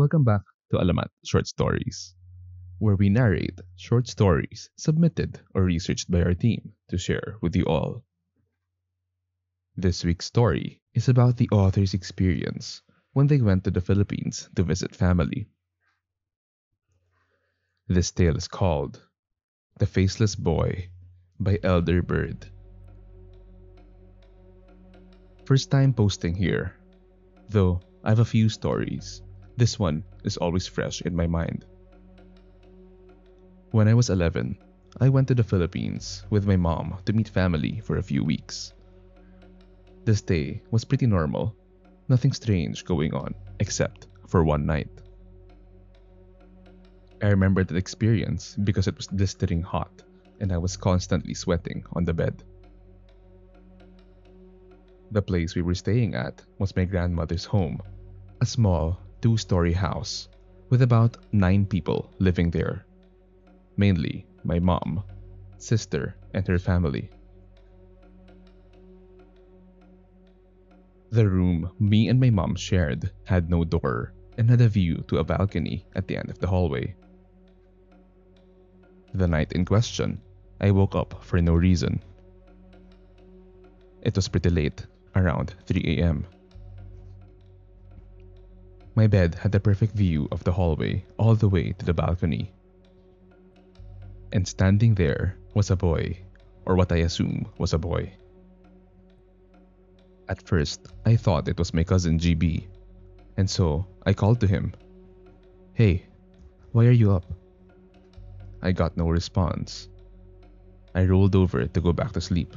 Welcome back to Alamat Short Stories, where we narrate short stories submitted or researched by our team to share with you all. This week's story is about the author's experience when they went to the Philippines to visit family. This tale is called The Faceless Boy by Elder Bird. First time posting here, though I have a few stories. This one is always fresh in my mind. When I was 11, I went to the Philippines with my mom to meet family for a few weeks. The stay was pretty normal, nothing strange going on except for one night. I remember that experience because it was blistering hot and I was constantly sweating on the bed. The place we were staying at was my grandmother's home, a small two-story house with about 9 people living there, mainly my mom, sister, and her family. The room me and my mom shared had no door and had a view to a balcony at the end of the hallway. The night in question, I woke up for no reason. It was pretty late, around 3 a.m. My bed had the perfect view of the hallway all the way to the balcony. And standing there was a boy, or what I assume was a boy. At first, I thought it was my cousin GB, and so I called to him. "Hey, why are you up?" I got no response. I rolled over to go back to sleep.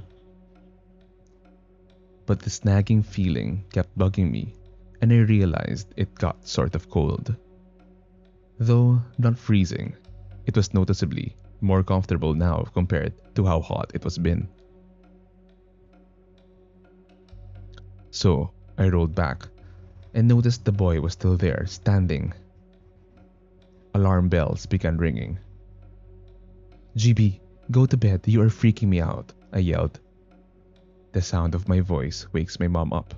But the snagging feeling kept bugging me, and I realized it got sort of cold. Though not freezing, it was noticeably more comfortable now compared to how hot it was been. So I rolled back and noticed the boy was still there, standing. Alarm bells began ringing. "GB, go to bed, you are freaking me out," I yelled. The sound of my voice wakes my mom up,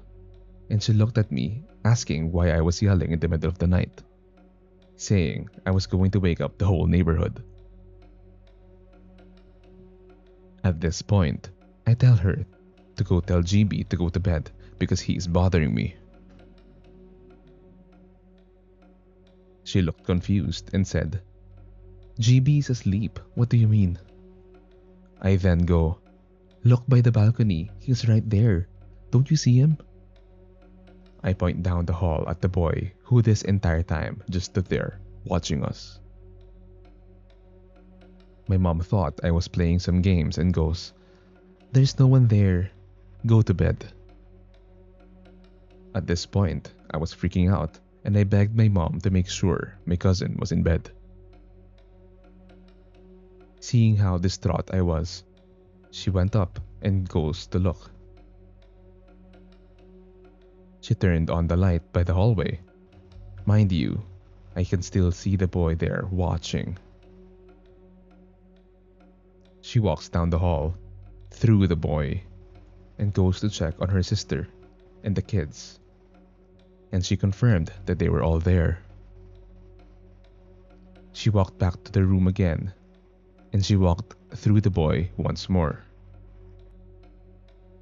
and she looked at me, asking why I was yelling in the middle of the night, saying I was going to wake up the whole neighborhood. At this point, I tell her to go tell GB to go to bed because he is bothering me. She looked confused and said, "GB is asleep, what do you mean?" I then go, "Look by the balcony, he's right there. Don't you see him?" I point down the hall at the boy who this entire time just stood there, watching us. My mom thought I was playing some games and goes, "There's no one there. Go to bed." At this point, I was freaking out and I begged my mom to make sure my cousin was in bed. Seeing how distraught I was, she went up and goes to look. She turned on the light by the hallway. Mind you, I can still see the boy there watching. She walks down the hall, through the boy, and goes to check on her sister and the kids. And she confirmed that they were all there. She walked back to the room again, and she walked through the boy once more.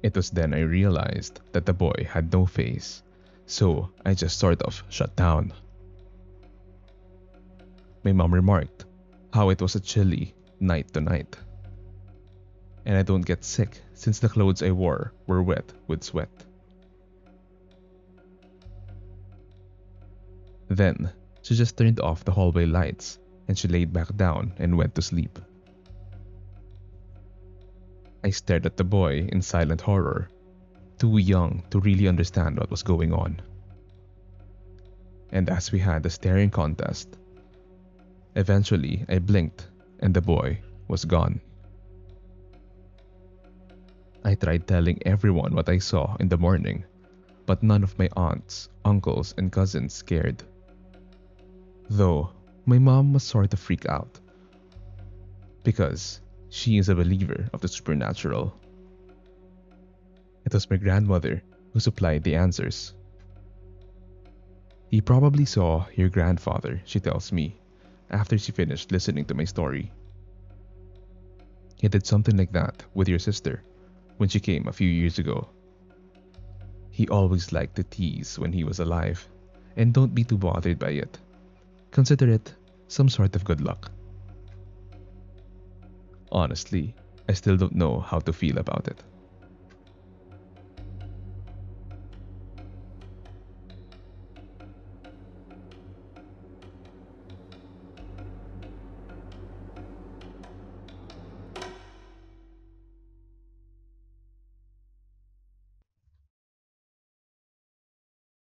It was then I realized that the boy had no face, so I just sort of shut down. My mom remarked how it was a chilly night tonight, and I don't get sick since the clothes I wore were wet with sweat. Then she just turned off the hallway lights and she laid back down and went to sleep. I stared at the boy in silent horror, too young to really understand what was going on. And as we had a staring contest, eventually I blinked and the boy was gone. I tried telling everyone what I saw in the morning, but none of my aunts, uncles, and cousins cared. Though my mom was sort of freaked out because she is a believer of the supernatural. It was my grandmother who supplied the answers. He probably saw your grandfather, she tells me, after she finished listening to my story. He did something like that with your sister when she came a few years ago. He always liked to tease when he was alive, and don't be too bothered by it. Consider it some sort of good luck. Honestly, I still don't know how to feel about it.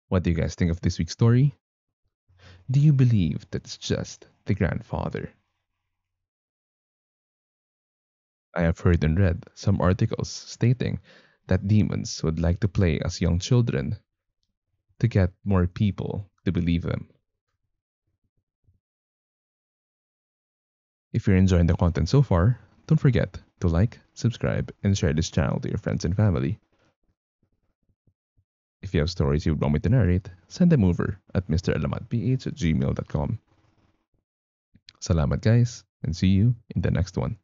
What do you guys think of this week's story? Do you believe that it's just the grandfather? I have heard and read some articles stating that demons would like to play as young children to get more people to believe them. If you're enjoying the content so far, don't forget to like, subscribe, and share this channel to your friends and family. If you have stories you would want me to narrate, send them over at mralamatph@gmail.com. Salamat guys, and see you in the next one.